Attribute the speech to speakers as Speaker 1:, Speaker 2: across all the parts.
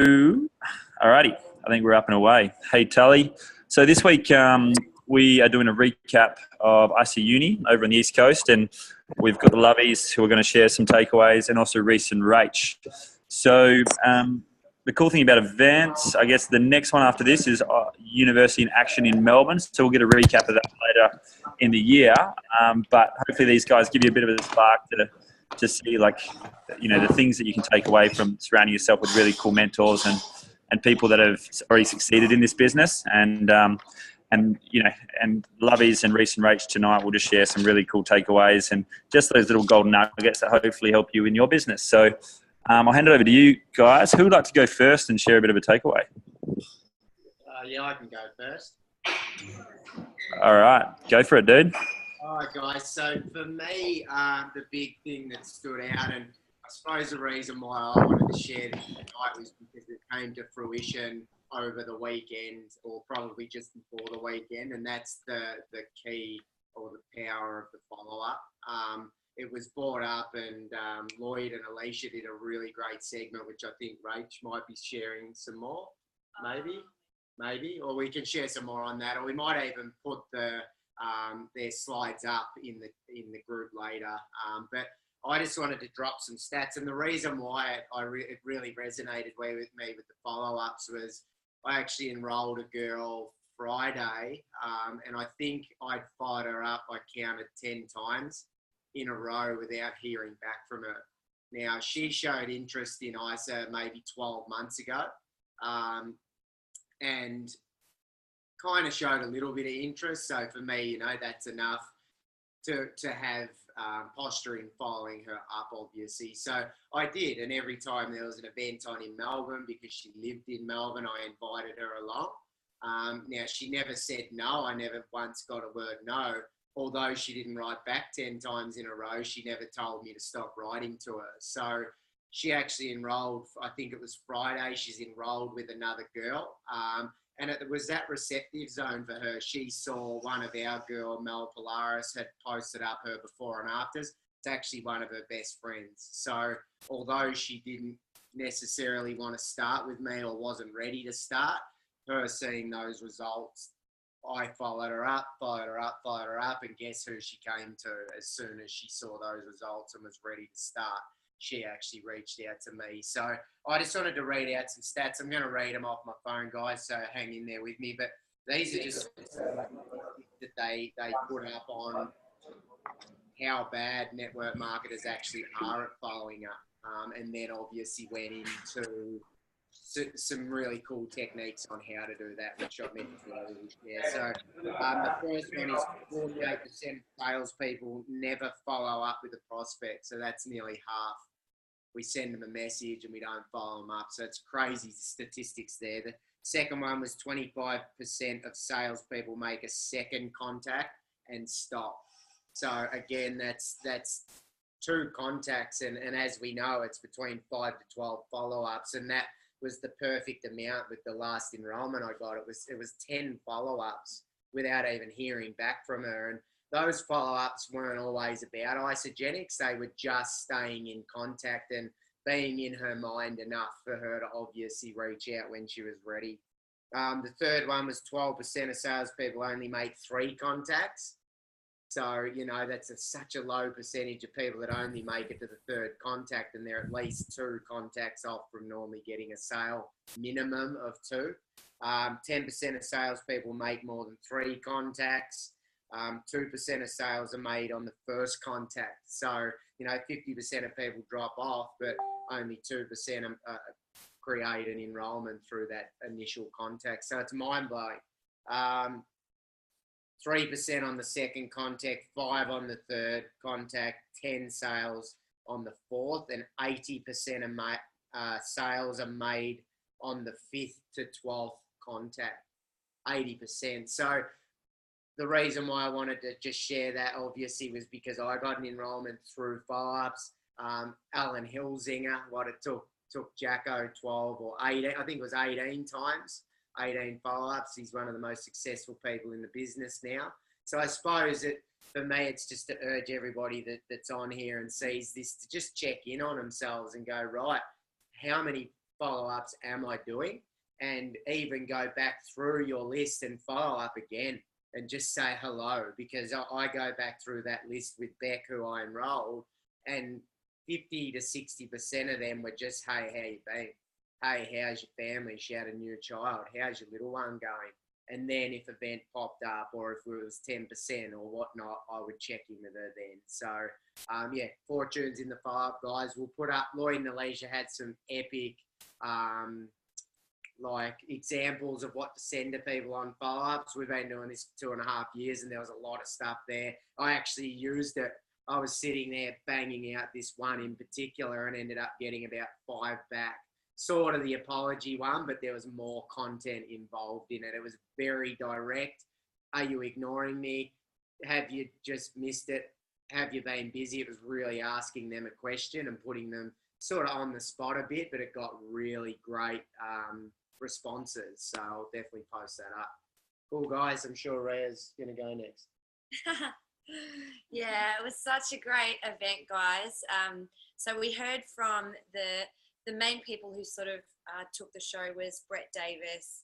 Speaker 1: Alrighty, I think we're up and away. Hey, Tully. So this week we are doing a recap of ISAUNI over on the East Coast, and we've got the Lovies who are going to share some takeaways, and also Reiss and Rachael. So the cool thing about events, I guess the next one after this is University in Action in Melbourne. So we'll get a recap of that later in the year. But hopefully these guys give you a bit of a spark to see, like, you know, the things that you can take away from surrounding yourself with really cool mentors and people that have already succeeded in this business. And you know, and Lovies and Reiss and Rachael tonight will just share some really cool takeaways and just those little golden nuggets that hopefully help you in your business. So I'll hand it over to you guys. Who would like to go first and share a bit of a takeaway?
Speaker 2: Yeah, I can go first.
Speaker 1: All right, go for it, dude.
Speaker 2: All right, guys. So for me, the big thing that stood out, and I suppose the reason why I wanted to share this tonight was because it came to fruition over the weekend, or probably just before the weekend, and that's the key or the power of the follow-up. It was brought up, and Lloyd and Alicia did a really great segment, which I think Rach might be sharing some more, maybe, or we can share some more on that, or we might even put their slides up in the group later. But I just wanted to drop some stats, and the reason why it really resonated with me with the follow-ups was I actually enrolled a girl Friday, and I think I'd fired her up. I counted 10 times in a row without hearing back from her. Now, she showed interest in ISA maybe 12 months ago, and kind of showed a little bit of interest. So for me, you know, that's enough to have posturing following her up, obviously. So I did, and every time there was an event on in Melbourne, because she lived in Melbourne, I invited her along. Now, she never said no. I never once got a word no. Although she didn't write back 10 times in a row, she never told me to stop writing to her. So she actually enrolled, I think it was Friday, she's enrolled with another girl. And it was that receptive zone for her. She saw one of our girl, Mel Polaris, had posted up her before and afters. It's actually one of her best friends. So although she didn't necessarily want to start with me or wasn't ready to start, her seeing those results, I followed her up, and guess who she came to as soon as she saw those results and was ready to start? She actually reached out to me. So I just wanted to read out some stats. I'm going to read them off my phone, guys, so hang in there with me. But these are just that they put up on how bad network marketers actually are at following up. And then obviously went into some really cool techniques on how to do that, which I mentioned earlier. Yeah. So the first one is 48% of salespeople never follow up with a prospect. So that's nearly half. We send them a message and we don't follow them up. So it's crazy statistics there. The second one was 25% of salespeople make a second contact and stop. So again, that's 2 contacts. And as we know, it's between 5 to 12 follow-ups. And that was the perfect amount with the last enrollment I got. It was 10 follow-ups without even hearing back from her. And those follow-ups weren't always about isogenics. They were just staying in contact and being in her mind enough for her to obviously reach out when she was ready. The third one was 12% of salespeople only make 3 contacts. So, you know, that's such a low percentage of people that only make it to the 3rd contact, and they're at least 2 contacts off from normally getting a sale minimum of 2. 10% of salespeople make more than 3 contacts. 2% of sales are made on the 1st contact. So, you know, 50% of people drop off, but only 2% create an enrollment through that initial contact. So it's mind-blowing. 3% on the 2nd contact, 5 on the 3rd contact, 10 sales on the 4th, and 80% of sales are made on the 5th to 12th contact. 80%. So the reason why I wanted to just share that obviously was because I got an enrollment through follow-ups. Alan Hilsinger, what it took Jacko 12 or 18, I think it was 18 times, 18 follow-ups. He's one of the most successful people in the business now. So I suppose for me, it's just to urge everybody that's on here and sees this to just check in on themselves and go, right, how many follow-ups am I doing? And even go back through your list and follow up again and just say hello, because I go back through that list with Beck, who I enrolled, and 50 to 60% of them were just, hey, how you been? Hey, how's your family? She had a new child. How's your little one going? And then if event popped up, or if it was 10% or whatnot, I would check in with her then. So, yeah, fortunes in the follow-up, guys. We'll put up, Lloyd and Alicia had some epic, like examples of what to send to people on follow-ups. We've been doing this for 2.5 years, and there was a lot of stuff there. I actually used it. I was sitting there banging out this one in particular and ended up getting about 5 back. Sort of the apology one, but there was more content involved in it. It was very direct. Are you ignoring me? Have you just missed it? Have you been busy? It was really asking them a question and putting them sort of on the spot a bit, but it got really great responses. So I'll definitely post that up. Cool, guys. I'm sure Rhea's going to go next.
Speaker 3: Yeah, it was such a great event, guys. So we heard from the main people who sort of took the show was Brett Davis,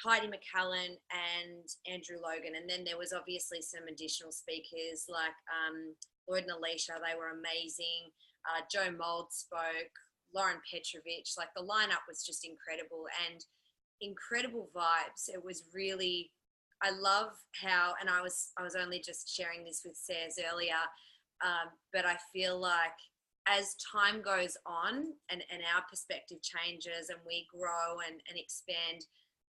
Speaker 3: Heidi McCallan, and Andrew Logan. And then there was obviously some additional speakers like Lloyd and Alicia. They were amazing. Joe Mould spoke, Lauren Petrovich. Like, the lineup was just incredible, and incredible vibes. It was really, I love how, and I was only just sharing this with Sayers earlier, but I feel like as time goes on and our perspective changes and we grow and expand,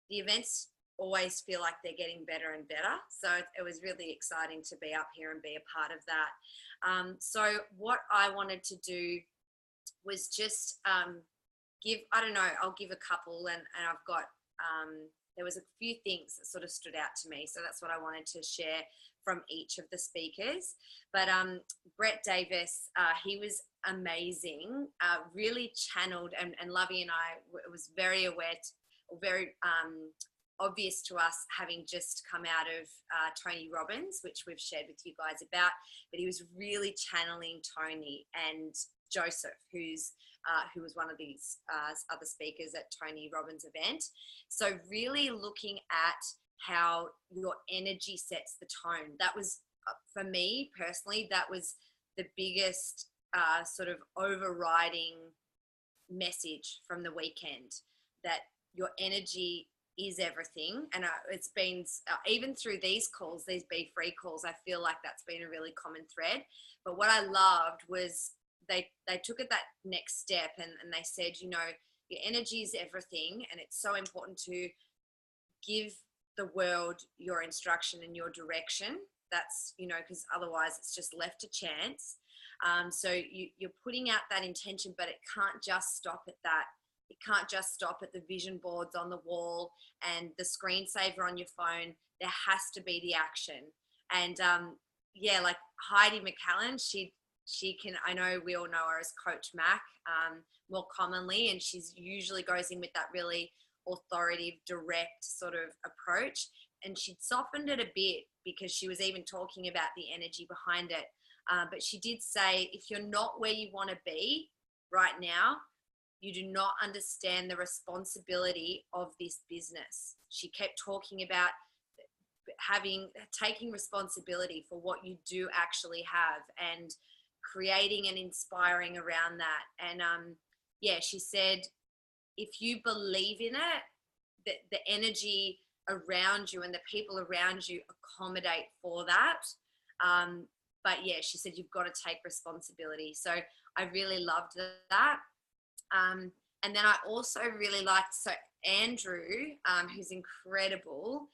Speaker 3: the events always feel like they're getting better and better. So it was really exciting to be up here and be a part of that. So what I wanted to do was just give, I don't know, I'll give a couple, and I've got, there was a few things that sort of stood out to me. So that's what I wanted to share from each of the speakers. But Brett Davis, he was amazing, really channeled, and Lovey and I, it was very aware, very obvious to us, having just come out of Tony Robbins, which we've shared with you guys about, but he was really channeling Tony and Joseph, who was one of these other speakers at Tony Robbins' event. So really looking at how your energy sets the tone. That was, for me personally, that was the biggest sort of overriding message from the weekend, that your energy is everything. And it's been, even through these calls, these BFree calls, I feel like that's been a really common thread. But what I loved was they took it that next step, and they said, you know, your energy is everything, and it's so important to give the world your instruction and your direction. That's, you know, because otherwise it's just left to chance. So you're putting out that intention, but it can't just stop at that. It can't just stop at the vision boards on the wall and the screensaver on your phone. There has to be the action. And yeah, like Heidi McCallan, she can, I know we all know her as Coach Mac more commonly, and she's usually goes in with that really authoritative, direct sort of approach. And she'd softened it a bit because she was even talking about the energy behind it. But she did say, if you're not where you want to be right now, you do not understand the responsibility of this business. She kept talking about taking responsibility for what you do actually have, and creating and inspiring around that. And yeah, she said, if you believe in it, the energy around you and the people around you accommodate for that. But yeah, she said, you've got to take responsibility. So I really loved that. And then I also really liked, so Andrew, who's incredible,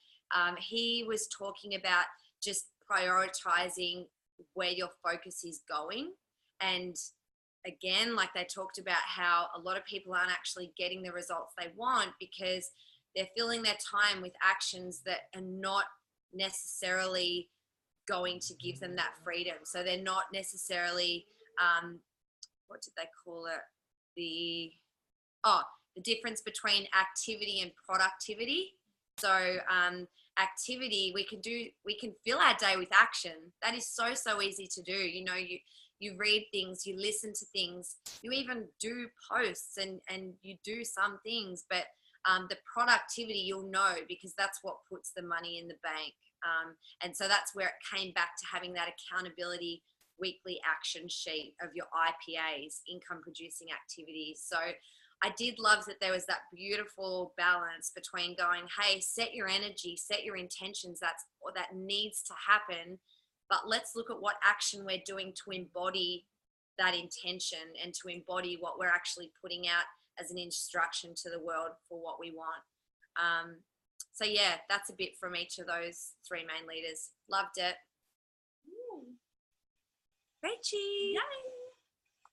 Speaker 3: he was talking about just prioritizing where your focus is going. And again, like, they talked about how a lot of people aren't actually getting the results they want because they're filling their time with actions that are not necessarily going to give them that freedom. So they're not necessarily, what did they call it? The difference between activity and productivity. So activity, we can fill our day with action. That is so easy to do. You know, you read things, you listen to things, you even do posts and you do some things, but the productivity you'll know, because that's what puts the money in the bank. And so that's where it came back to having that accountability weekly action sheet of your IPAs, income producing activities. So I did love that there was that beautiful balance between going, hey, set your energy, set your intentions, that needs to happen, but let's look at what action we're doing to embody that intention and to embody what we're actually putting out as an instruction to the world for what we want. So yeah, that's a bit from each of those three main leaders. Loved it. Rachie.
Speaker 4: Yay.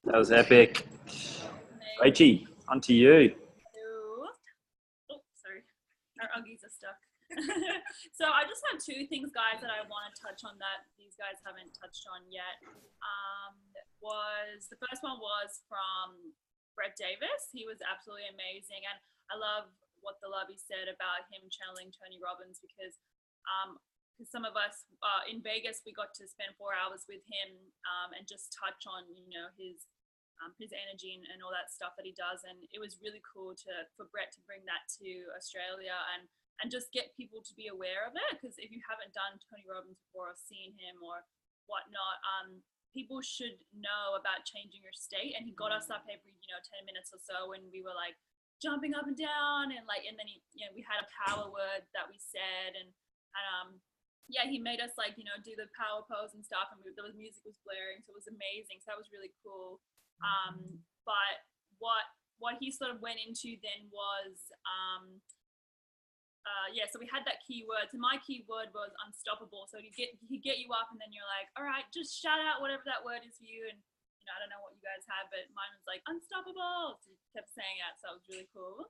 Speaker 1: That was epic. Rachie, on to you.
Speaker 4: Oh, sorry. Our Uggies are stuck. So I just have two things, guys, that I want to touch on that these guys haven't touched on yet. The first one was from Brett Davis. He was absolutely amazing. And I love what the lovey said about him channeling Tony Robbins, because some of us in Vegas, we got to spend 4 hours with him and just touch on, his energy and all that stuff that he does. And it was really cool for Brett to bring that to Australia and just get people to be aware of it. Because if you haven't done Tony Robbins before or seen him or whatnot, people should know about changing your state. And he got us up every 10 minutes or so when we were like jumping up and down, and then he, we had a power word that we said, and he made us do the power pose and stuff, and the music was blaring, so it was amazing. So that was really cool. But what he sort of went into then was so we had that keyword. So my keyword was unstoppable. So he'd get you up, and then you're like, all right, just shout out whatever that word is for you. And I don't know what you guys had, but mine was like unstoppable. So he kept saying that, so it was really cool.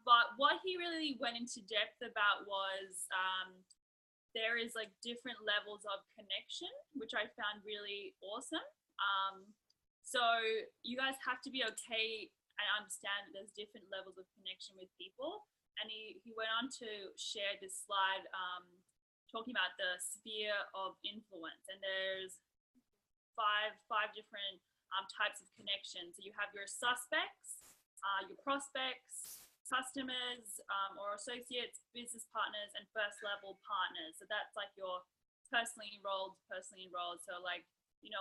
Speaker 4: But what he really went into depth about was there is like different levels of connection, which I found really awesome. So you guys have to be okay and understand that there's different levels of connection with people. And he went on to share this slide talking about the sphere of influence. And there's five different types of connections. So you have your suspects, your prospects, customers or associates, business partners, and first level partners. So that's like your personally enrolled. So like,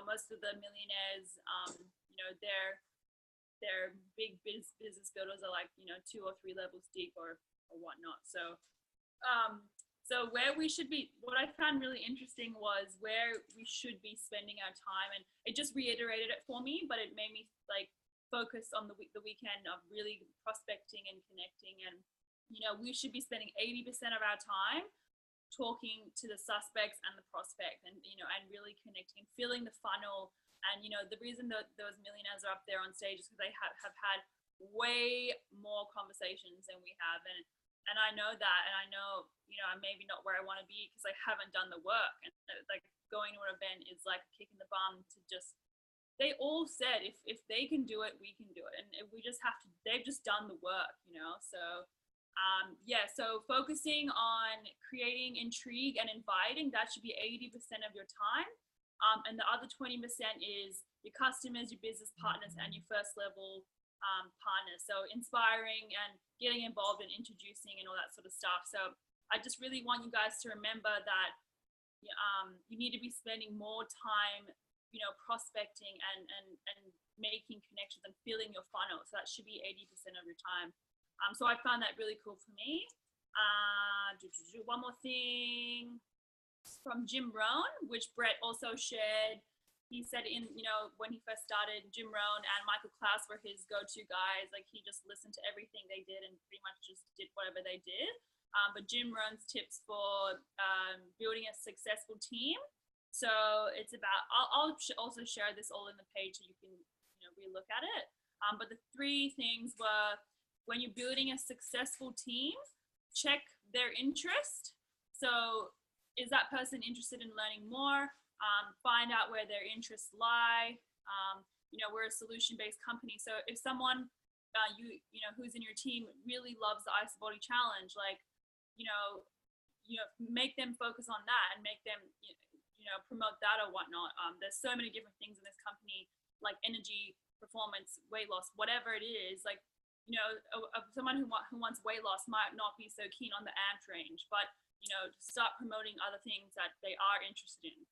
Speaker 4: most of the millionaires, they're big business builders are like, 2 or 3 levels deep or whatnot. So, so where we should be, what I found really interesting was where we should be spending our time, and it just reiterated it for me, but it made me like focus on the weekend of really prospecting and connecting. And, we should be spending 80% of our time talking to the suspects and the prospect, and, and really connecting and filling the funnel. And, the reason that those millionaires are up there on stage is because they have had way more conversations than we have. And I know that, and I know, I'm maybe not where I want to be because I haven't done the work. And like going to an event is like a kick in the bum to just, they all said, if they can do it, we can do it. And we just have to, they've just done the work, So, so focusing on creating intrigue and inviting, that should be 80% of your time. And the other 20% is your customers, your business partners, and your first level partners. So inspiring and getting involved and introducing and all that sort of stuff. So I just really want you guys to remember that you need to be spending more time, prospecting and making connections and filling your funnel. So that should be 80% of your time. So I found that really cool for me. One more thing from Jim Rohn, which Brett also shared. He said when he first started, Jim Rohn and Michael Klaus were his go-to guys. Like he just listened to everything they did and pretty much just did whatever they did. But Jim Rohn's tips for building a successful team. So it's about, I'll also share this all in the page so you can relook at it. But the 3 things were, when you're building a successful team, check their interest. So is that person interested in learning more? Find out where their interests lie. We're a solution-based company. So if someone, who's in your team really loves the Ice Body Challenge, like, make them focus on that and make them, promote that or whatnot. There's so many different things in this company, like energy, performance, weight loss, whatever it is. Like, someone who wants weight loss might not be so keen on the amp range, but start promoting other things that they are interested in.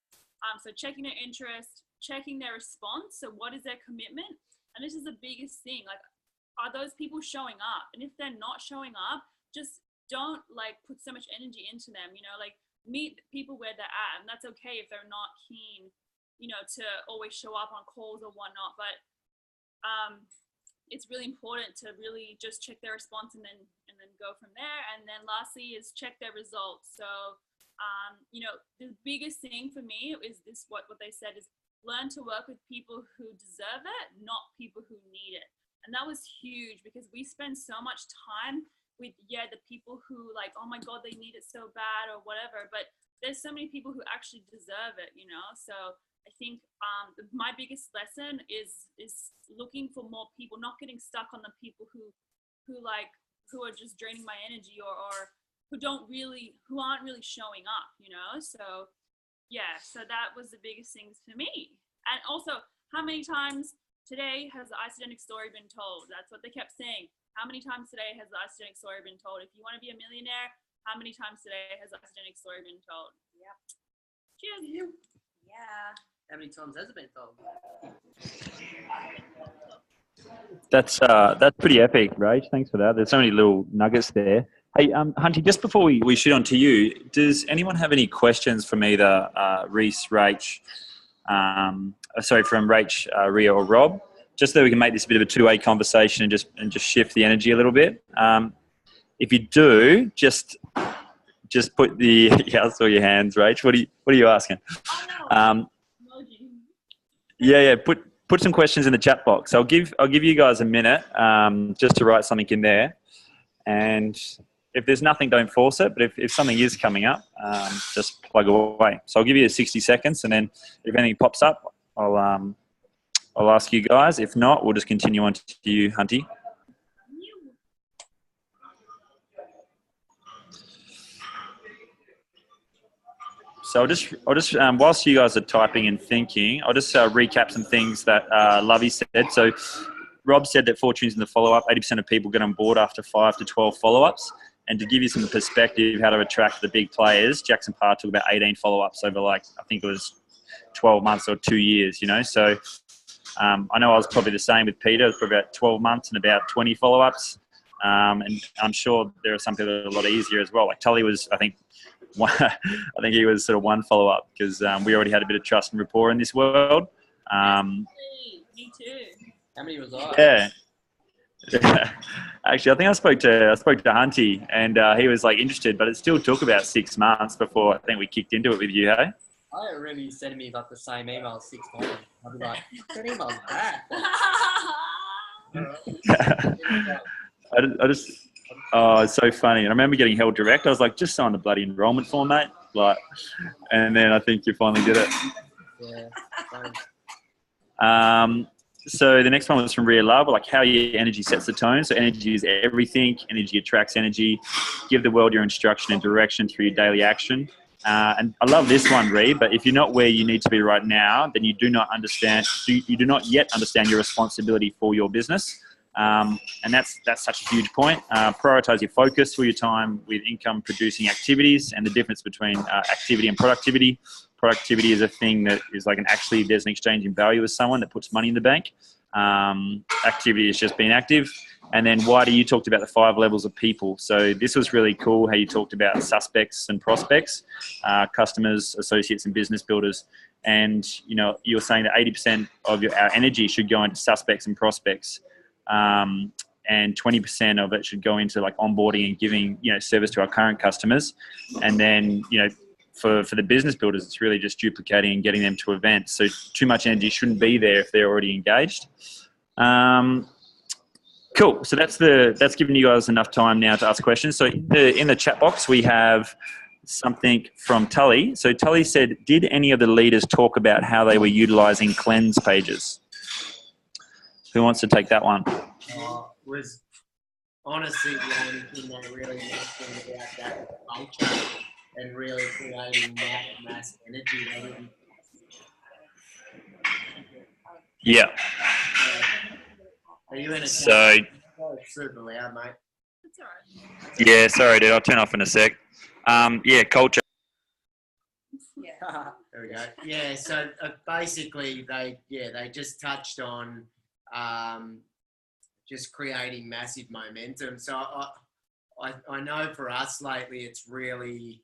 Speaker 4: So checking their interest, checking their response. So what is their commitment? And this is the biggest thing. Like, are those people showing up? And if they're not showing up, just don't put so much energy into them. Meet people where they're at, and that's okay if they're not keen, to always show up on calls or whatnot. But it's really important to really just check their response and then go from there. And then lastly is check their results. So the biggest thing for me is this, what they said is learn to work with people who deserve it, not people who need it. And that was huge, because we spend so much time with the people who oh my God, they need it so bad or whatever, but there's so many people who actually deserve it, so I think my biggest lesson is looking for more people, not getting stuck on the people who are just draining my energy or who aren't really showing up, so so that was the biggest things for me. And also, how many times today has the isogenic story been told? That's what they kept saying. How many times today has the isogenic story been told? If you want to be a millionaire, how many times today has the isogenic story been told?
Speaker 3: Yep.
Speaker 4: Cheers.
Speaker 3: Yeah.
Speaker 5: How many times has it been told?
Speaker 1: That's pretty epic, Rach. Thanks for that. There's so many little nuggets there. Hey, Hunty, just before we shoot on to you, does anyone have any questions from either Reiss, Rach, from Rach, Rhia, or Rob? Just so that we can make this a bit of a two-way conversation and just shift the energy a little bit. If you do, just put the I saw your hands, Rach. What are you asking? Put some questions in the chat box. I'll give you guys a minute just to write something in there. And if there's nothing, don't force it. But if something is coming up, just plug away. So I'll give you 60 seconds, and then if anything pops up, I'll ask you guys. If not, we'll just continue on to you, Hunty. So I'll just whilst you guys are typing and thinking, I'll just recap some things that Lovey said. So Rob said that fortune's in the follow-up. 80% of people get on board after 5 to 12 follow-ups. And to give you some perspective how to attract the big players, Jackson Parr took about 18 follow-ups over I think it was 12 months or 2 years, So I know I was probably the same with Peter for about 12 months and about 20 follow-ups. And I'm sure there are some people that are a lot easier as well. Like Tully was, I think he was sort of one follow-up because we already had a bit of trust and rapport in this world.
Speaker 4: Me too.
Speaker 5: How many was I?
Speaker 1: Yeah. Actually, I think I spoke to Hunty, and he was interested, but it still took about 6 months before I think we kicked into it with you, hey?
Speaker 5: I really sent me the same email 6 times. I'd be like, that email's back.
Speaker 1: It's so funny. And I remember getting held direct. I was like, just sign the bloody enrollment form, mate. And then I think you finally did it.
Speaker 5: Yeah.
Speaker 1: So the next one was from Rhia Love, how your energy sets the tone. So energy is everything. Energy attracts energy. Give the world your instruction and direction through your daily action. And I love this one, Rhia, but if you're not where you need to be right now, then you do not yet understand your responsibility for your business. And that's such a huge point. Prioritize your focus for your time with income producing activities, and the difference between activity and productivity. Productivity is a thing that is there's an exchange in value with someone that puts money in the bank. Activity is just being active. And then Whitey, you talked about the 5 levels of people. So this was really cool how you talked about suspects and prospects, customers, associates, and business builders. And you were saying that 80% of our energy should go into suspects and prospects. And 20% of it should go into onboarding and giving service to our current customers. And then for the business builders, it's really just duplicating and getting them to events. So too much energy shouldn't be there if they're already engaged. Cool. So that's given you guys enough time now to ask questions. So in the chat box we have something from Tully. So Tully said, did any of the leaders talk about how they were utilizing cleanse pages? Who wants to take that one?
Speaker 2: Was honestly the only thing that really mentioned about that culture. and really creating mass energy.
Speaker 1: Yeah.
Speaker 2: Are you in a
Speaker 1: So,
Speaker 2: it's super loud, mate?
Speaker 4: It's all right.
Speaker 1: yeah, sorry, dude. I'll turn off in a sec. Yeah, culture.
Speaker 3: Yeah.
Speaker 2: There we go. Yeah, so basically they just touched on just creating massive momentum. So I know for us lately, it's really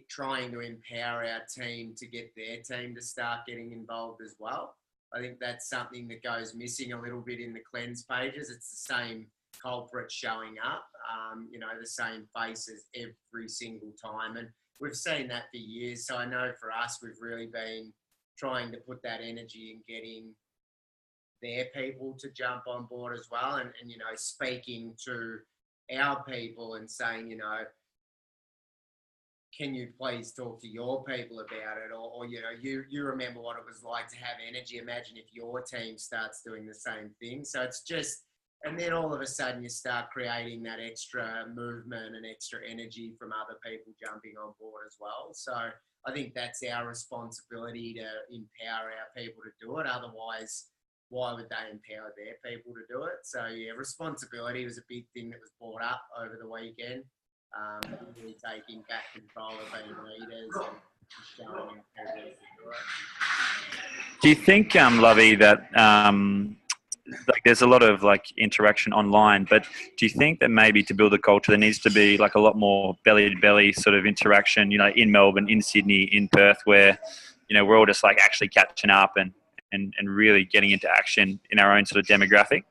Speaker 2: trying to empower our team to get their team to start getting involved as well. I think that's something that goes missing a little bit in the cleanse pages. It's the same culprit showing up, the same faces every single time. And we've seen that for years. So I know for us, we've really been trying to put that energy in getting their people to jump on board as well. And speaking to our people and saying, can you please talk to your people about it? Or you remember what it was like to have energy. Imagine if your team starts doing the same thing. So it's just, and then all of a sudden you start creating that extra movement and extra energy from other people jumping on board as well. So I think that's our responsibility to empower our people to do it. Otherwise, why would they empower their people to do it? So yeah, responsibility was a big thing that was brought up over the weekend. Really taking back control of being leaders and showing our people to do it.
Speaker 1: Do you think, Lovey, that there's a lot of interaction online, but do you think that maybe to build a culture there needs to be a lot more belly to belly sort of interaction, in Melbourne, in Sydney, in Perth, where we're all just actually catching up and really getting into action in our own sort of demographic?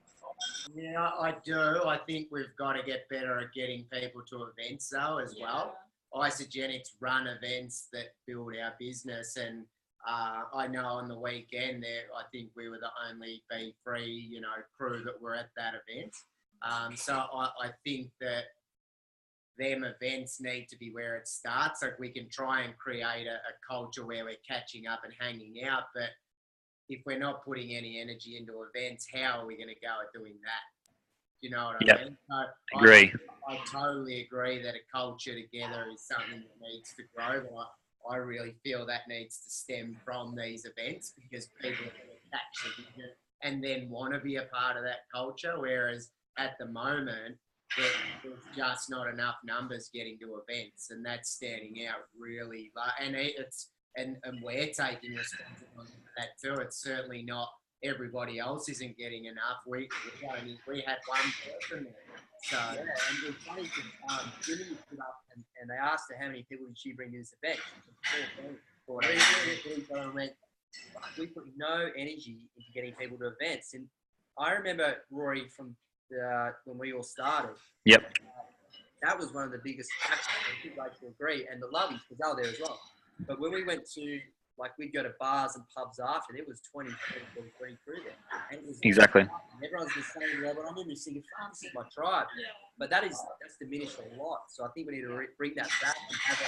Speaker 2: Yeah, I do. I think we've got to get better at getting people to events though as well. Isogenics run events that build our business, and I know on the weekend there, I think we were the only BFree, crew that were at that event. So I think that them events need to be where it starts. We can try and create a culture where we're catching up and hanging out, but if we're not putting any energy into events, how are we going to go at doing that? You know what I mean? So
Speaker 1: agree.
Speaker 2: I totally agree that a culture together is something that needs to grow, but I really feel that needs to stem from these events, because people are going to catch the vision and then want to be a part of that culture, whereas at the moment, there's just not enough numbers getting to events, and that's standing out really. And we're taking responsibility for that too. It's certainly not everybody else isn't getting enough. We had one person there. So
Speaker 5: Yeah, and it's funny because Jimmy stood up and they asked her how many people did she bring to this event. We put no energy into getting people to events. And I remember, Rory, from when we all started.
Speaker 1: Yep.
Speaker 5: That was one of the biggest actions. I think Rachael agree, and the Lovies, because they were there as well. But when we went to, we'd go to bars and pubs after, there was 20, 30 crew there. And it was
Speaker 1: Exactly.
Speaker 5: Everyone's the same level. I remember singing, this is my tribe.
Speaker 4: Yeah.
Speaker 5: But that's diminished a lot. So I think we need to bring that back and have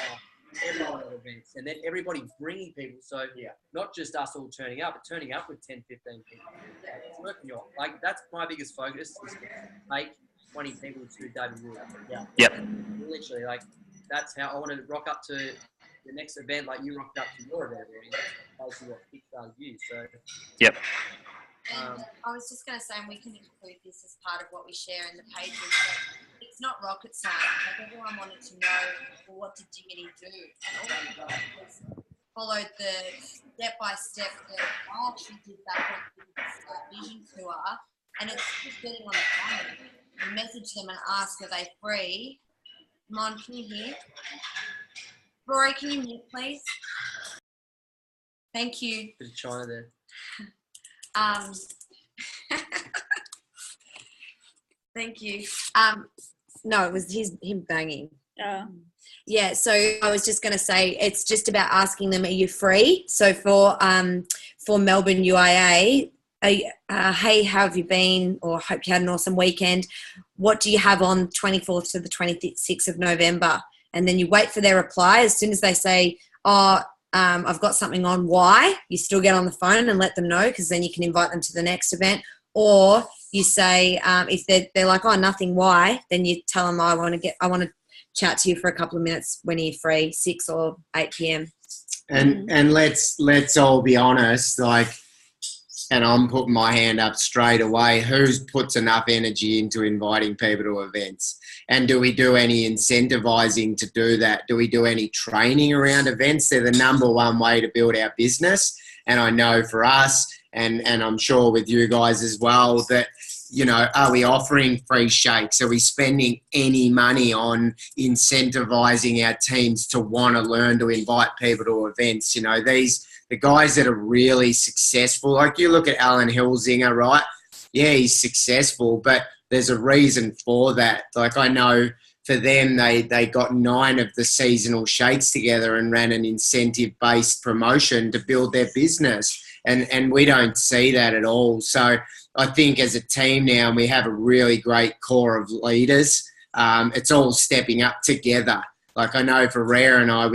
Speaker 5: everyone at events. And then everybody bringing people. So not just us all turning up, but turning up with 10, 15 people. It's working. That's my biggest focus, is to make 20 people to David Wood. Yeah.
Speaker 1: Yep.
Speaker 5: Literally, that's how I want to rock up to the next event, like you rocked up to your event, really. That's basically what kickstarted you. So.
Speaker 1: Yep.
Speaker 3: And I was just going to say, and we can include this as part of what we share in the pages, but it's not rocket science. Everyone wanted to know, well, what did Jimmy do? And all we did was followed the step-by-step that I actually did back with the vision tour, and it's just getting on the phone. You message them and ask, are they free? Come on, can you hear? Rory, can you mute, please? Thank you.
Speaker 5: Bit of China there.
Speaker 3: Thank you. No, it was him banging.
Speaker 4: Yeah.
Speaker 3: Yeah, so I was just going to say, it's just about asking them, are you free? So for Melbourne UIA, hey, how have you been? Or hope you had an awesome weekend. What do you have on 24th to the 26th of November? And then you wait for their reply. As soon as they say, I've got something on, why? You still get on the phone and let them know, because then you can invite them to the next event. Or you say, if they're like, oh, nothing, why? Then you tell them, I want to chat to you for a couple of minutes when you're free, 6 or 8 p.m.
Speaker 2: And let's all be honest, like, and I'm putting my hand up straight away. Who puts enough energy into inviting people to events? And do we do any incentivizing to do that? Do we do any training around events? They're the number one way to build our business. And I know for us, and I'm sure with you guys as well, that, you know, are we offering free shakes? Are we spending any money on incentivizing our teams to want to learn to invite people to events? You know, the guys that are really successful, like you look at Alan Hilsinger, right? Yeah, he's successful, but there's a reason for that. Like, I know for them, they got 9 of the seasonal shakes together and ran an incentive-based promotion to build their business. And we don't see that at all. So I think as a team now, we have a really great core of leaders. It's all stepping up together. Like, I know for Rhia and I,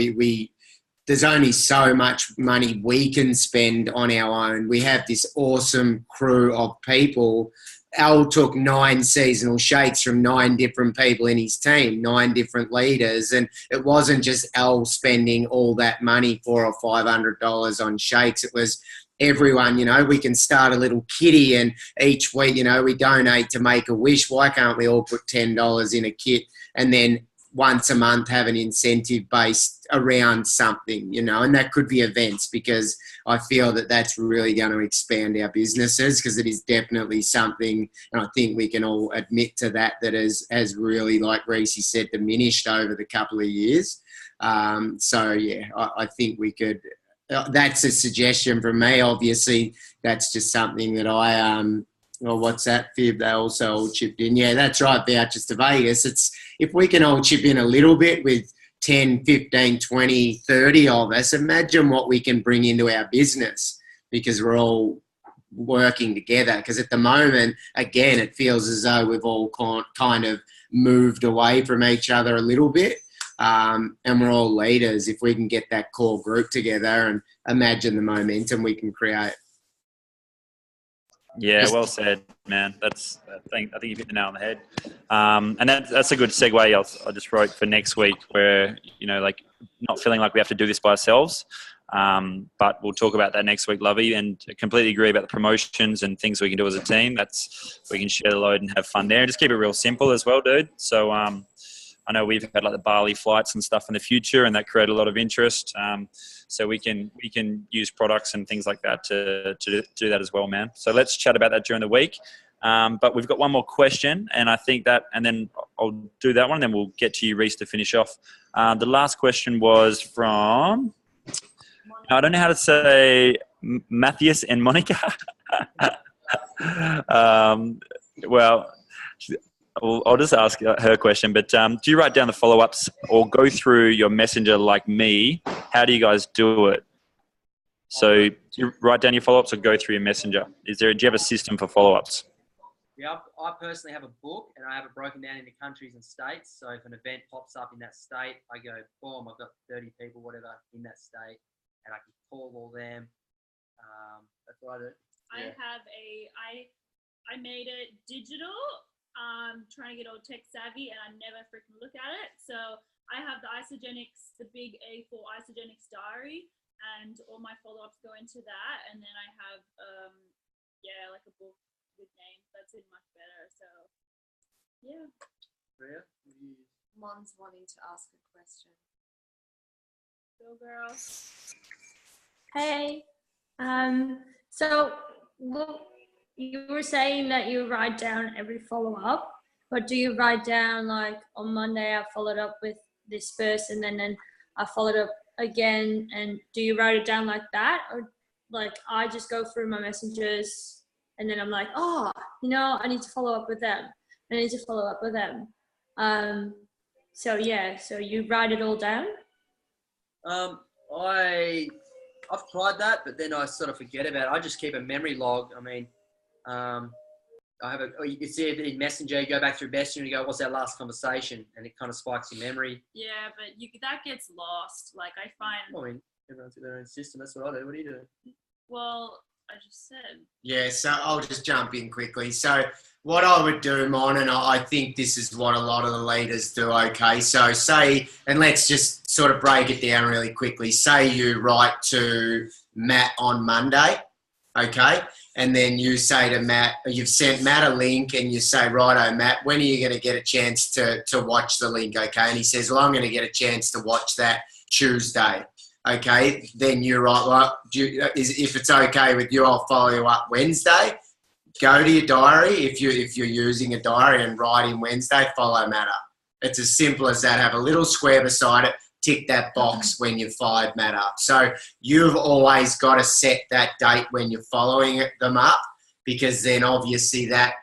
Speaker 2: there's only so much money we can spend on our own. We have this awesome crew of people. Al took 9 seasonal shakes from 9 different people in his team, 9 different leaders. And it wasn't just Al spending all that money, $400 or $500 on shakes. It was everyone. You know, we can start a little kitty and each week, you know, we donate to Make-A-Wish. Why can't we all put $10 in a kit and then once a month have an incentive based around something, you know? And that could be events, because I feel that that's really going to expand our businesses, because it is definitely something, and I think we can all admit to that, that has really, like Reiss said, diminished over the couple of years. So yeah, I think we could, that's a suggestion from me. Obviously, that's just something that I, well, what's that, Fib? They also all chipped in. Yeah, that's right, vouchers to Vegas. It's, if we can all chip in a little bit with 10, 15, 20, 30 of us, imagine what we can bring into our business, because we're all working together. Because at the moment, again, it feels as though we've all kind of moved away from each other a little bit. And we're all leaders. If we can get that core group together, and imagine the momentum we can create.
Speaker 1: Yeah, well said, man. I think you've hit the nail on the head. And that's a good segue I just wrote for next week, where, you know, like, not feeling like we have to do this by ourselves. But we'll talk about that next week, Lovey, and I completely agree about the promotions and things we can do as a team. We can share the load and have fun there, and just keep it real simple as well, dude. So I know we've had like the Bali flights and stuff in the future, and that created a lot of interest. So we can use products and things like that to do that as well, man. So let's chat about that during the week. But we've got one more question, and I think that, and then I'll do that one, and then we'll get to you, Reiss, to finish off. The last question was from, I don't know how to say, Matthias and Monica. Well, I'll just ask her question, but do you write down the follow-ups or go through your messenger like me? How do you guys do it? So do you write down your follow-ups or go through your messenger? Do you have a system for follow-ups?
Speaker 5: Yeah, I personally have a book, and I have it broken down into countries and states. So if an event pops up in that state, I go, boom, I've got 30 people, whatever, in that state, and I can call all them. That's what I do.
Speaker 4: Yeah. I made it digital. Trying to get all tech savvy, and I never freaking look at it. So I have the Isaugenics, the big A4 Isaugenics diary, and all my follow-ups go into that. And then I have, like a book with names. That's in much better. So yeah.
Speaker 5: Rhia?
Speaker 3: Mon's wanting to ask a question.
Speaker 4: Go girl.
Speaker 6: Hey, so you were saying that you write down every follow-up, but do you write down, like, on Monday I followed up with this person, and then I followed up again, and do you write it down like that? Or, like, I just go through my messages and then I'm like, oh, you know, I need to follow up with them. I need to follow up with them. So yeah, so you write it all down?
Speaker 5: I've tried that, but then I sort of forget about it. I just keep a memory log. I mean, you can see it in Messenger. You go back through Messenger and you go, what's our last conversation? And it kind of spikes your memory.
Speaker 4: Yeah, but that gets lost. Like, I find...
Speaker 5: I mean, everyone's got their own system. That's what I do. What do you do?
Speaker 4: Well, I just said.
Speaker 2: Yeah, so I'll just jump in quickly. So what I would do, Mon, and I think this is what a lot of the leaders do, okay? So say, and let's just sort of break it down really quickly. Say you write to Matt on Monday, okay? And then you say to Matt, you've sent Matt a link and you say, righto, Matt, when are you going to get a chance to watch the link, okay? And he says, well, I'm going to get a chance to watch that Tuesday. Okay, then you're right. Well, if it's okay with you, I'll follow you up Wednesday. Go to your diary if you're using a diary and write in Wednesday. Follow Matt up. It's as simple as that. Have a little square beside it. Tick that box when you've followed Matt up. So you've always got to set that date when you're following them up, because then obviously that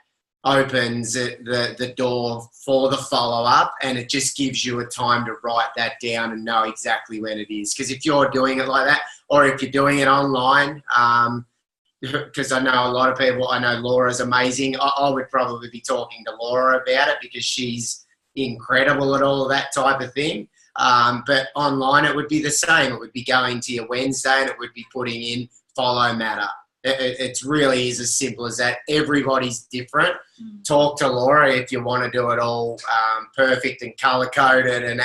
Speaker 2: opens the door for the follow-up, and it just gives you a time to write that down and know exactly when it is. Because if you're doing it like that, or if you're doing it online, because I know a lot of people, I know Laura's amazing. I would probably be talking to Laura about it because she's incredible at all of that type of thing. But online it would be the same. It would be going to your Wednesday and it would be putting in follow Matt up. It really is as simple as that. Everybody's different. Talk to Laura if you want to do it all perfect and colour-coded and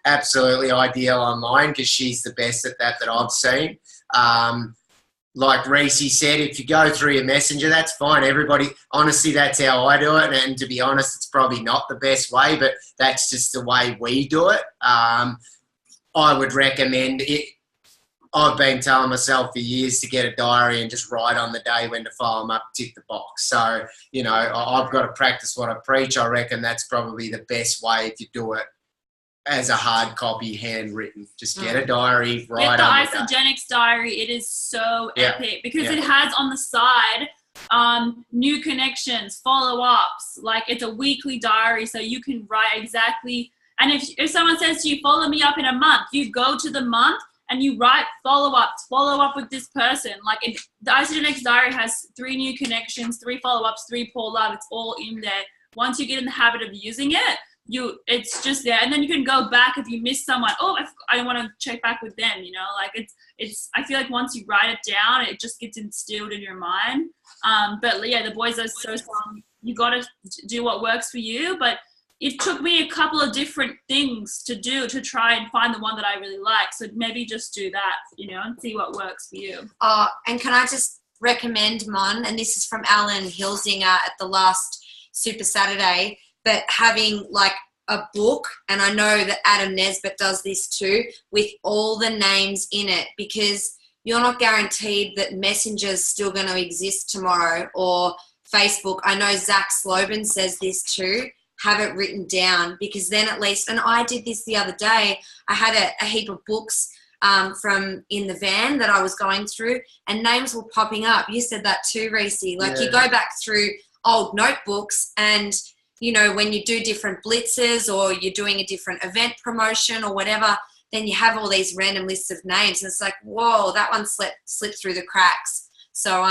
Speaker 2: absolutely ideal online, because she's the best at that I've seen. Like Reiss said, if you go through your messenger, that's fine. Everybody, honestly, that's how I do it. And to be honest, it's probably not the best way, but that's just the way we do it. I would recommend it. I've been telling myself for years to get a diary and just write on the day when to follow them up, tick the box. So, you know, I've got to practice what I preach. I reckon that's probably the best way if you do it as a hard copy, handwritten. Just get a diary, write
Speaker 4: the
Speaker 2: on the
Speaker 4: Isaugenics diary. It is so epic because
Speaker 2: Yeah.
Speaker 4: it has on the side new connections, follow-ups. Like, it's a weekly diary, so you can write exactly. And if someone says to you, follow me up in a month, you go to the month and you write follow up with this person. Like, the Isaugenics diary has 3 new connections, 3 follow-ups, 3 pull up. It's all in there. Once you get in the habit of using it, it's just there. And then you can go back if you miss someone. Oh, I want to check back with them, you know? Like, it's. I feel like once you write it down, it just gets instilled in your mind. But yeah, the boys are so strong. You got to do what works for you. But it took me a couple of different things to do to try and find the one that I really like. So maybe just do that, you know, and see what works for you.
Speaker 3: And can I just recommend, Mon, and this is from Alan Hilsinger at the last Super Saturday, but having like a book, and I know that Adam Nesbitt does this too, with all the names in it, because you're not guaranteed that Messenger's still going to exist tomorrow, or Facebook. I know Zach Sloban says this too. Have it written down, because then at least, and I did this the other day, I had a heap of books from in the van that I was going through, and names were popping up. You said that too, Reiss. Like, you go back through old notebooks, and, you know, when you do different blitzes or you're doing a different event promotion or whatever, then you have all these random lists of names, and it's like, whoa, that one slipped through the cracks. So,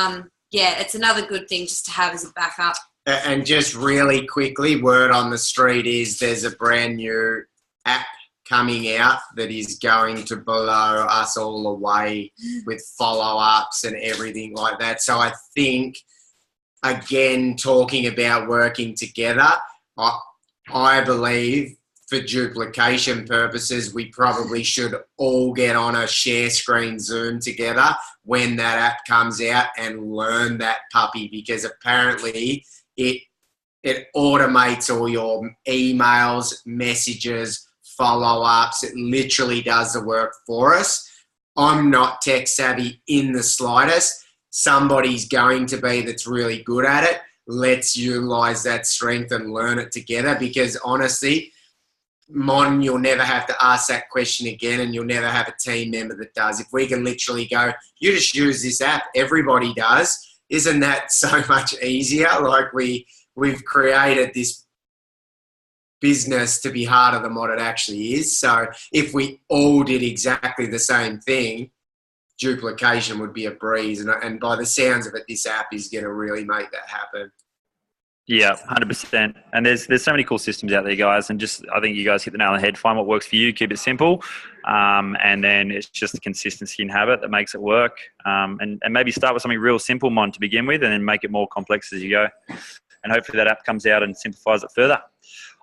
Speaker 3: yeah, it's another good thing just to have as a backup.
Speaker 2: And just really quickly, word on the street is there's a brand new app coming out that is going to blow us all away with follow-ups and everything like that. So I think, again, talking about working together, I believe for duplication purposes, we probably should all get on a share screen Zoom together when that app comes out and learn that puppy, because apparently it automates all your emails, messages, follow-ups. It literally does the work for us. I'm not tech savvy in the slightest. Somebody's going to be that's really good at it. Let's utilize that strength and learn it together, because honestly, Mon, you'll never have to ask that question again, and you'll never have a team member that does. If we can literally go, you just use this app, everybody does. Isn't that so much easier? Like, we've created this business to be harder than what it actually is. So if we all did exactly the same thing, duplication would be a breeze. And by the sounds of it, this app is going to really make that happen.
Speaker 1: Yeah, 100%. And there's so many cool systems out there, guys. And just I think you guys hit the nail on the head. Find what works for you. Keep it simple, and then it's just the consistency and habit that makes it work. And maybe start with something real simple, Mon, to begin with, and then make it more complex as you go. And hopefully that app comes out and simplifies it further.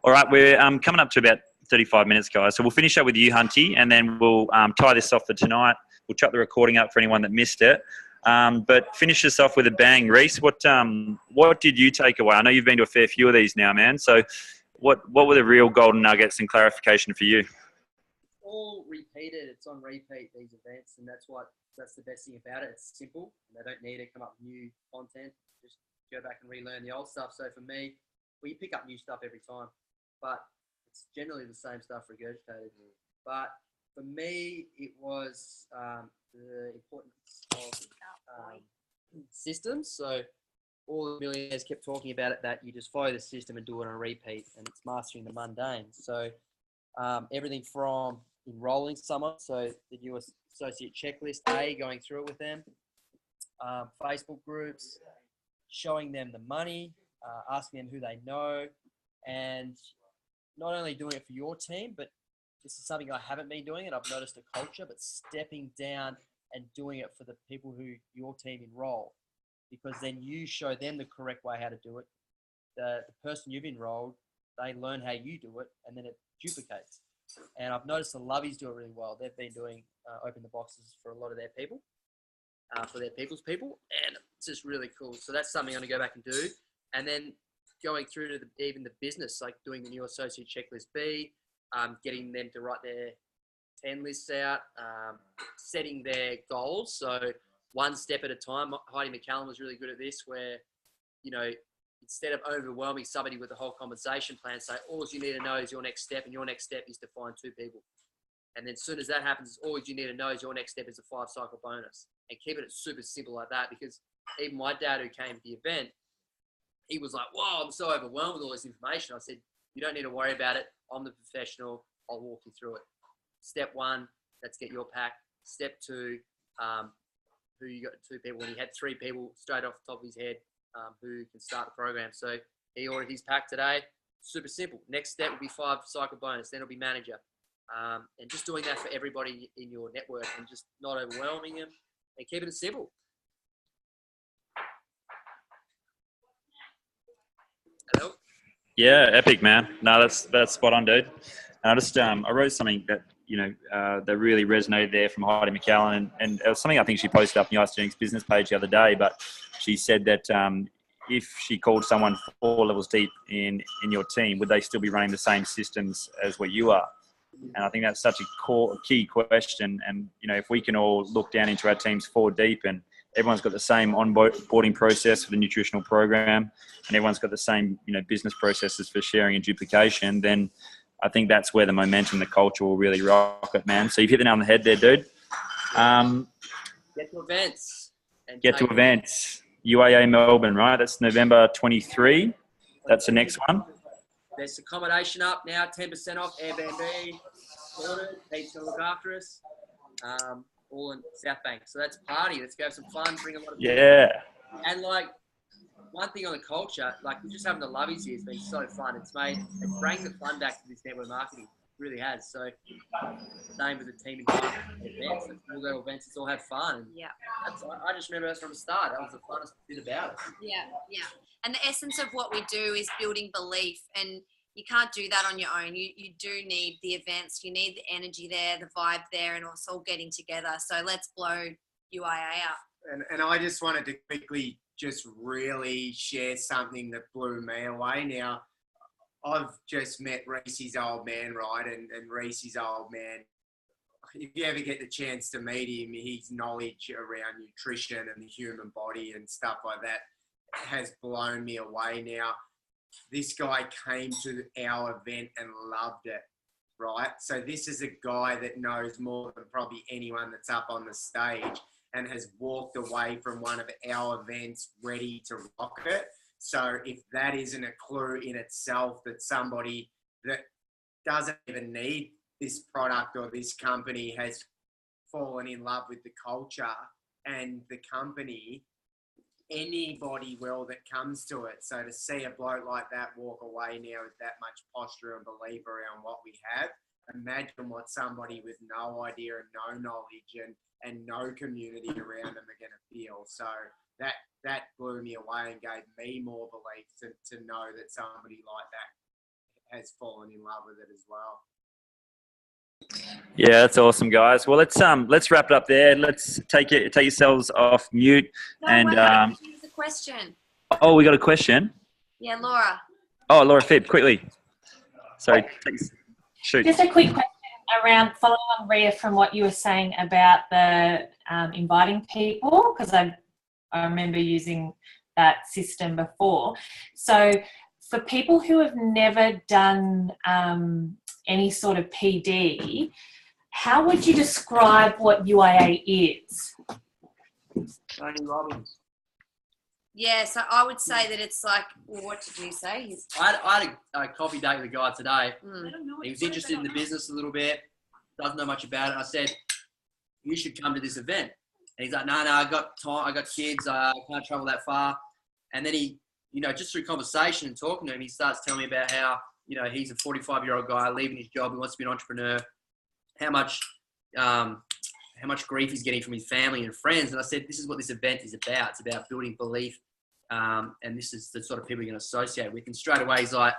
Speaker 1: All right, we're coming up to about 35 minutes, guys. So we'll finish up with you, Hunty, and then we'll tie this off for tonight. We'll chuck the recording up for anyone that missed it. But finish this off with a bang, Reiss. What did you take away? I know you've been to a fair few of these now, man. So what were the real golden nuggets and clarification for you?
Speaker 5: All repeated. It's on repeat, these events, and that's the best thing about it. It's simple. And they don't need to come up with new content. Just go back and relearn the old stuff. So for me, well, you pick up new stuff every time, but it's generally the same stuff regurgitated. But for me, it was the importance of systems. So all the millionaires kept talking about it, that you just follow the system and do it on a repeat, and it's mastering the mundane. So everything from enrolling someone, so the new associate checklist, going through it with them, Facebook groups, showing them the money, asking them who they know, and not only doing it for your team, but this is something I haven't been doing, and I've noticed a culture, but stepping down and doing it for the people who your team enroll, because then you show them the correct way how to do it. The person you've enrolled, they learn how you do it, and then it duplicates. And I've noticed the Lovies do it really well. They've been doing open the boxes for a lot of their people, for their people's people, and it's just really cool. So that's something I'm going to go back and do. And then going through to even the business, like doing the new associate checklist B, getting them to write their 10 lists out, setting their goals. So one step at a time. Heidi McCallum was really good at this, where, instead of overwhelming somebody with the whole compensation plan, say, all you need to know is your next step, and your next step is to find 2 people. And then as soon as that happens, all you need to know is your next step is a 5-cycle bonus. And keeping it super simple like that, because even my dad, who came to the event, he was like, whoa, I'm so overwhelmed with all this information. I said, you don't need to worry about it. I'm the professional. I'll walk you through it. Step 1, let's get your pack. Step 2, who you got 2 people, and he had 3 people straight off the top of his head who can start the program. So he ordered his pack today. Super simple. Next step will be 5-cycle bonus. Then it'll be manager. And just doing that for everybody in your network, and just not overwhelming them, and keeping it simple. Hello?
Speaker 1: Yeah, epic, man. No, that's spot on, dude. And I just I wrote something that that really resonated there from Heidi McCallum, and it was something I think she posted up on the Isaaunix business page the other day. But she said that if she called someone 4 levels deep in your team, would they still be running the same systems as what you are? And I think that's such a key question. And if we can all look down into our teams 4 deep, and everyone's got the same onboarding process for the nutritional program, and everyone's got the same business processes for sharing and duplication, then I think that's where the momentum, the culture will really rocket, man. So you've hit the nail on the head there, dude.
Speaker 5: Get to events.
Speaker 1: Get to events. UAA Melbourne, right? That's November 23. That's the next one.
Speaker 5: There's accommodation up now, 10% off, Airbnb, sorted, heaps to look after us, all in South Bank. So that's party. Let's go have some fun, bring a lot of people.
Speaker 1: Yeah.
Speaker 5: And one thing on the culture, just having the Lovies here has been so fun. It's bringing the fun back to this network marketing. It really has. So same with the team in events. We'll go to events, let's all have fun. And
Speaker 3: Yeah.
Speaker 5: I just remember that from the start. That was the funnest bit about it.
Speaker 3: Yeah. And the essence of what we do is building belief, and you can't do that on your own. You do need the events, you need the energy there, the vibe there, and also getting together. So let's blow UIA up.
Speaker 2: And I just wanted to quickly just really share something that blew me away. Now, I've just met Reiss's old man, right? And Reiss's old man, if you ever get the chance to meet him, his knowledge around nutrition and the human body and stuff like that has blown me away. Now, this guy came to our event and loved it, right? So this is a guy that knows more than probably anyone that's up on the stage, and has walked away from one of our events ready to rock it. So if that isn't a clue in itself that somebody that doesn't even need this product or this company has fallen in love with the culture and the company, anybody will that comes to it. So to see a bloke like that walk away now with that much posture and belief around what we have, imagine what somebody with no idea and no knowledge and no community around them are going to feel. So that blew me away and gave me more belief to know that somebody like that has fallen in love with it as well.
Speaker 1: Yeah, that's awesome, guys. Well, let's wrap it up there. Let's take yourselves off mute.
Speaker 3: No,
Speaker 1: And
Speaker 3: wait, here's a question.
Speaker 1: oh, we got a question.
Speaker 3: Yeah, Laura.
Speaker 1: Oh, Laura Phibb, quickly. Sorry, shoot.
Speaker 7: Just a quick question around following on, Rhia, from what you were saying about the inviting people, because I remember using that system before. So for people who have never done any sort of PD, how would you describe what UIA is?
Speaker 5: Tony Robbins.
Speaker 3: Yeah, so I would say that it's like, well, what did you say?
Speaker 5: I had a coffee date with a guy today.
Speaker 4: I don't know what
Speaker 5: He was
Speaker 4: what
Speaker 5: interested in the business a little bit, doesn't know much about it. I said, you should come to this event. And he's like, no, I got time, I got kids, I can't travel that far. And then he, just through conversation and talking to him, he starts telling me about how, he's a 45-year-old guy leaving his job, he wants to be an entrepreneur, how much grief he's getting from his family and friends. And I said, this is what this event is about. It's about building belief. And this is the sort of people you're going to associate with. And straight away, he's like,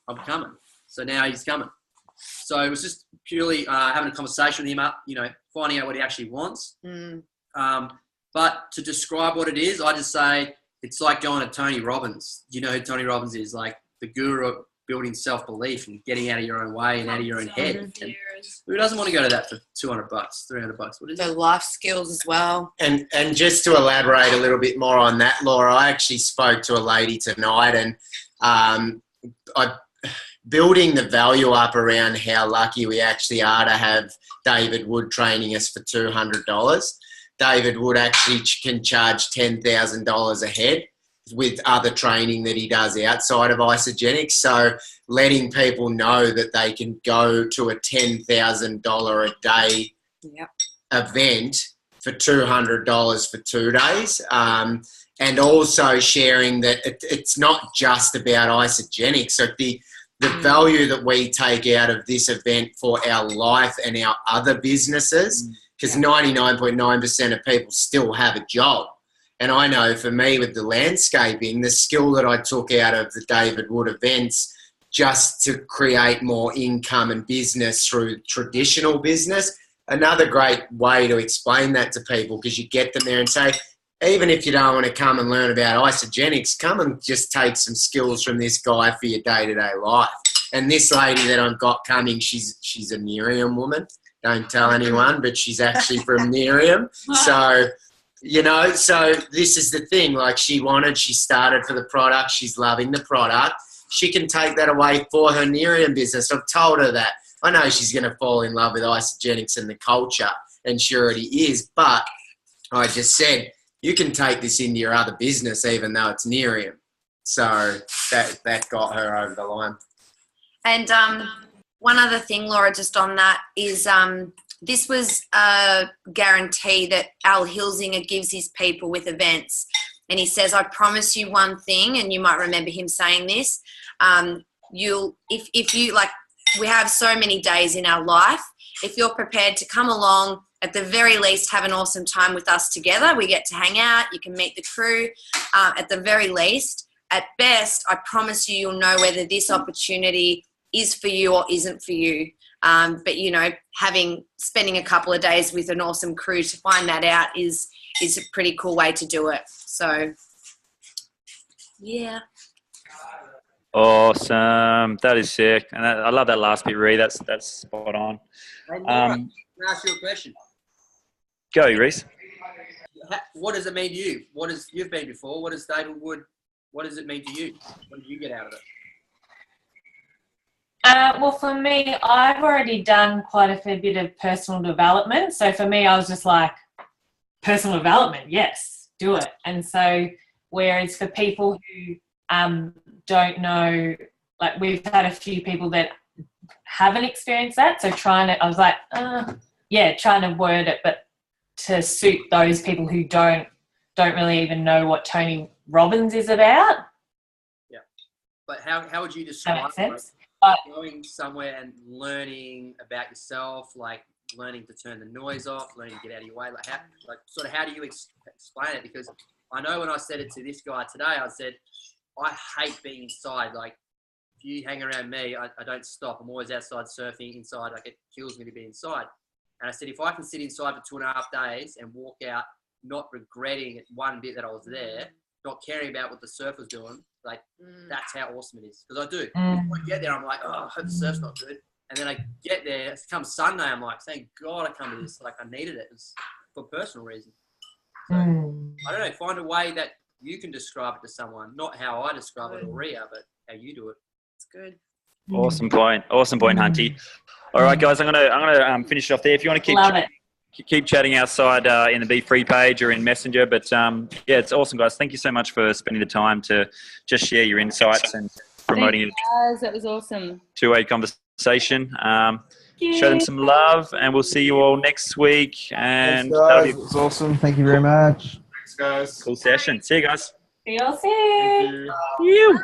Speaker 5: I'm coming. So now he's coming. So it was just purely having a conversation with him, finding out what he actually wants. But to describe what it is, I just say it's like going to Tony Robbins. You know who Tony Robbins is? Like the guru of building self-belief and getting out of your own way and out of your own head. And who doesn't want to go to that for $200, $300? What is
Speaker 3: The
Speaker 5: it?
Speaker 3: life skills as well.
Speaker 2: And just to elaborate a little bit more on that, Laura, I actually spoke to a lady tonight, and building the value up around how lucky we actually are to have David Wood training us for $200. David Wood actually can charge $10,000 a head with other training that he does outside of Isaugenics. So letting people know that they can go to a $10,000 a day event for $200 for 2 days. And also sharing that it's not just about Isaugenics. So the value that we take out of this event for our life and our other businesses, because 99.9% of people still have a job. And I know for me with the landscaping, the skill that I took out of the David Wood events just to create more income and business through traditional business, another great way to explain that to people, because you get them there and say, even if you don't want to come and learn about Isaugenics, come and just take some skills from this guy for your day-to-day life. And this lady that I've got coming, she's a Miriam woman. Don't tell anyone, but she's actually from Miriam. So, so this is the thing. Like she started for the product. She's loving the product. She can take that away for her Miriam business. I've told her that. I know she's going to fall in love with Isaugenics and the culture, and she already is. But I just said, you can take this into your other business, even though it's Miriam. So that got her over the line.
Speaker 3: And one other thing, Laura, just on that is this was a guarantee that Al Hilsinger gives his people with events. And he says, I promise you one thing, and you might remember him saying this, if you, like, we have so many days in our life, if you're prepared to come along, at the very least, have an awesome time with us together. We get to hang out. You can meet the crew at the very least. At best, I promise you'll know whether this opportunity is for you or isn't for you. But, spending a couple of days with an awesome crew to find that out is a pretty cool way to do it. So, yeah.
Speaker 1: Awesome. That is sick. And I love that last bit, Rhia. That's spot on.
Speaker 5: Hey, Laura, can I ask you a question?
Speaker 1: Go, Reiss.
Speaker 5: What does it mean to you? You've been before. What does David Wood, what does it mean to you? What did you get out of it?
Speaker 7: Well, for me, I've already done quite a fair bit of personal development. So for me, I was just like, personal development, yes, do it. And so whereas for people who don't know, like we've had a few people that haven't experienced that. So trying to word it, but to suit those people who don't don't really even know what Tony Robbins is about.
Speaker 5: Yeah. But how would you
Speaker 7: That
Speaker 5: describe
Speaker 7: makes sense.
Speaker 5: like, going somewhere and learning about yourself, like learning to turn the noise off, learning to get out of your way? Like, how do you explain it? Because I know when I said it to this guy today, I said, I hate being inside. Like, if you hang around me, I don't stop. I'm always outside surfing, inside. Like, it kills me to be inside. And I said, if I can sit inside for 2.5 days and walk out not regretting it one bit that I was there, not caring about what the surf was doing, like, that's how awesome it is. Because I do. Before I get there, I'm like, oh, I hope the surf's not good. And then I get there, it comes Sunday, I'm like, thank God I come to this. Like, I needed it. It's for personal reasons. So, I don't know, find a way that you can describe it to someone, not how I describe it or Rhia, but how you do it.
Speaker 3: It's good.
Speaker 1: Awesome point, Hunty. All right, guys, I'm gonna finish it off there. If you want to keep chatting outside in the BFree page or in Messenger, but yeah, it's awesome, guys. Thank you so much for spending the time to just share your insights and promoting it.
Speaker 8: Guys, that was awesome.
Speaker 1: Two-way conversation. Show them some love, and we'll see you all next week. And
Speaker 9: Thanks, guys. It was awesome. Thank you very much.
Speaker 10: Thanks, guys.
Speaker 1: Cool session. See you guys.
Speaker 7: See you all soon.
Speaker 10: Thank you.